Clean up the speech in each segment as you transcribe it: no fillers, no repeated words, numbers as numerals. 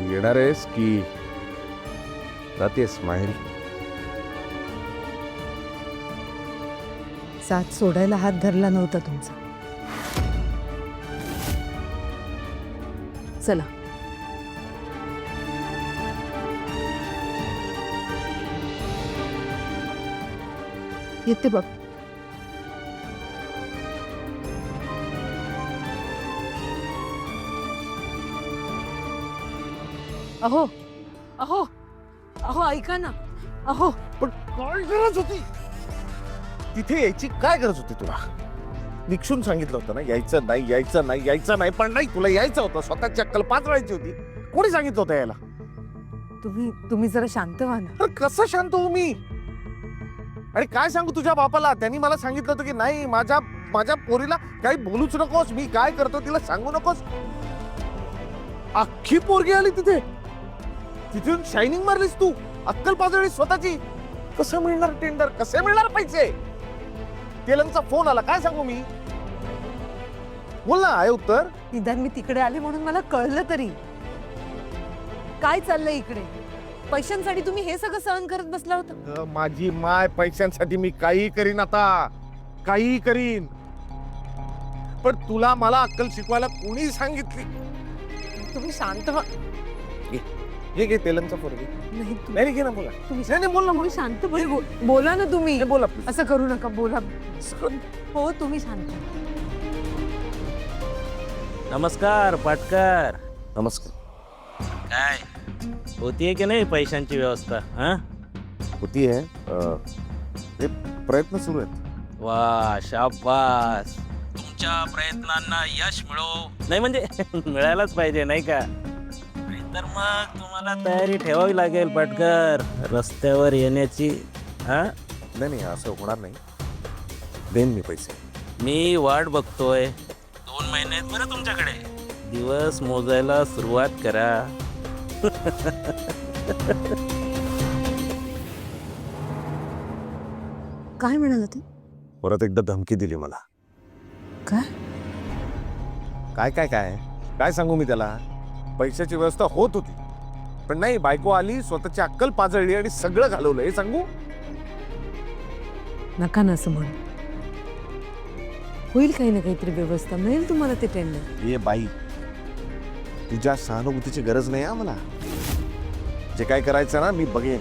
तू येणार आहेस की जातेस माहेरी? साथ सोडायला हात धरला नव्हता तुमचा. चला. येते बघ. अहो अहो अहो ऐका ना. अहो पण काय गरज होती तिथे यायची? काय गरज होती तुला? निक्षून सांगितलं होतं ना यायचं नाही यायचं नाही यायचं नाही, पण नाही तुला यायचं होतं. स्वतःची अक्कल पाचवायची होती. कोणी सांगितलं होतं यायला? तुम्ही जरा शांत व्हा ना. अरे कसं शांत होऊ मी? आणि काय सांगू तुझ्या बापाला? त्यांनी मला सांगितलं होतं की नाही माझ्या पोरीला काही बोलूच नकोस, मी काय करतो तिला सांगू नकोस. अख्खी पोरगी आली तिथे, तिथून शायनिंग मारलीस तू, अक्कल पाजळलीस स्वतःची. कसं मिळणार टेंडर? कसे मिळणार पैसे? तेलंगचा फोन आला, काय सांगू मी? बोल ना, आहे उत्तर. निदान मी तिकडे आले म्हणून मला कळलं तरी. काय चाललंय इकडे? पैशांसाठी तुम्ही हे सगळं सहन करत बसला होता? माझी माय, पैशांसाठी मी काही करीन, आता काही करीन. पण तुला मला अक्कल शिकवायला कोणी सांगितली? तुम्ही शांत व्हा. घे तेलंगचा फोन घे. नाही घे ना, बोला. नाही बोल ना, तुम्ही शांत बोला ना. तुम्ही बोला. असं करू नका, बोला. हो तुम्ही शांत. नमस्कार पाटकर. नमस्कार. काय होतीये की नाही पैशांची व्यवस्था? हा, होती आहे. ते प्रयत्न सुरू आहेत. वा शाबास. तुमच्या प्रयत्नांना यश मिळो, नाही म्हणजे मिळायलाच पाहिजे नाही का? तर मग तुम्हाला तयारी ठेवावी लागेल पाटकर रस्त्यावर येण्याची. हा, नाही असं होणार नाही. देईन मी पैसे. मी वाट बघतोय. 2 महिने आहेत बरं तुमच्याकडे. दिवस मोजायला सुरुवात करा. काय म्हणाला ते? परत एकदा धमकी दिली मला. काय? काय काय काय काय सांगू मी त्याला? पैशाची व्यवस्था होत होती, पण नाही, बायको आली, स्वतःची अक्कल पाजळली आणि सगळं घालवलं. हे सांगू? नका ना असं म्हणू. होईल काही ना काहीतरी व्यवस्था, मिळेल तुम्हाला ते टेंडर. ये बाई, तुझ्या सहानुभूतीची गरज नाही आम्हाला. जे काय करायचं ना मी बघेन.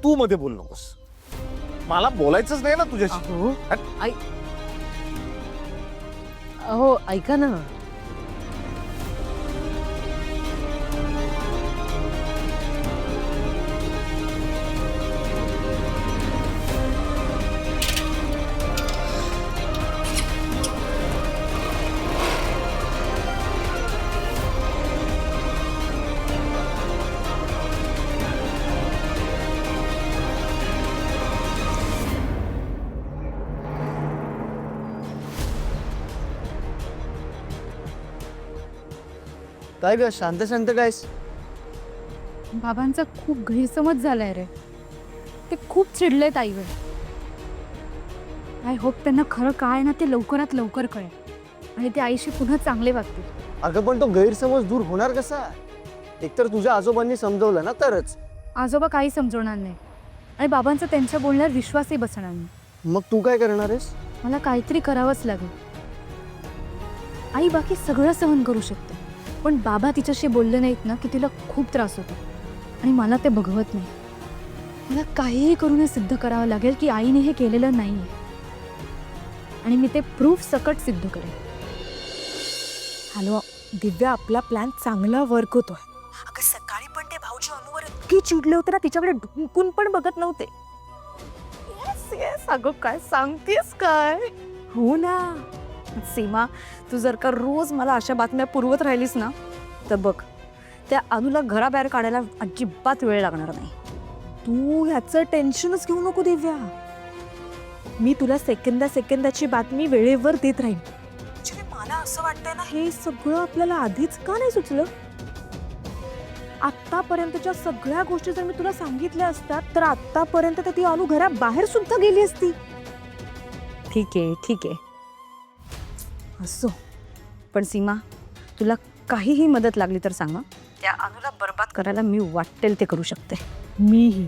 तू मध्ये बोल नकोस. मला बोलायचंच नाही ना तुझ्याशी. अहो अहो ऐका ना. काय ग शांत शांत कायस? बाबांचा खूप गैरसमज झालाय रे. ते खूप चिडलेत आईवर. आय होप त्यांना खरं काय ना ते लवकरात लवकर कळेल आणि ते आईशी पुन्हा चांगले वागतील. अगं पण तो गैरसमज दूर होणार कसा? एकतर तुझ्या आजोबांनी समजवलं ना तरच. आजोबा काही समजवणार नाही आणि बाबांचा त्यांच्या बोलण्यावर विश्वासही बसणार नाही. मग तू काय करणार आहेस? मला काहीतरी करावंच लागेल. आई बाकी सगळं सहन करू शकते, पण बाबा तिच्याशी बोलले नाहीत ना की तिला खूप त्रास होतो आणि मला ते बघवत नाही. मला काहीही करून हे सिद्ध करावं लागेल की आईने हे केलेलं नाही आणि मी ते प्रूफ सकट सिद्ध करेन. हॅलो दिव्या, आपला प्लॅन चांगला वर्क होतोय. अगं सकाळी पण ते भाऊजी अनुवर इतकी चिडले होते ना, तिच्याकडे ढुंकून पण बघत नव्हते. येस अगं काय सांगतेस काय? हो ना सीमा, तू जर का रोज मला अशा बातम्या पुरवत राहिलीस ना तर बघ, त्या अनुला घराबाहेर काढायला अजिबात वेळ लागणार नाही. तू ह्याचं टेन्शनच घेऊ नको दिव्या. मी तुला सेकंदाची बातमी वेळेवर देत राहील. मला असं वाटतंय ना, हे सगळं आपल्याला आधीच का नाही सुचलं? आतापर्यंतच्या सगळ्या गोष्टी जर मी तुला सांगितल्या असतात तर आतापर्यंत ती अनु घराबाहेर सुद्धा गेली असती. ठीक आहे असो, पण सीमा तुला काहीही मदत लागली तर सांगा. त्या अनुला बर्बाद करायला मी वाटेल ते करू शकते. मीही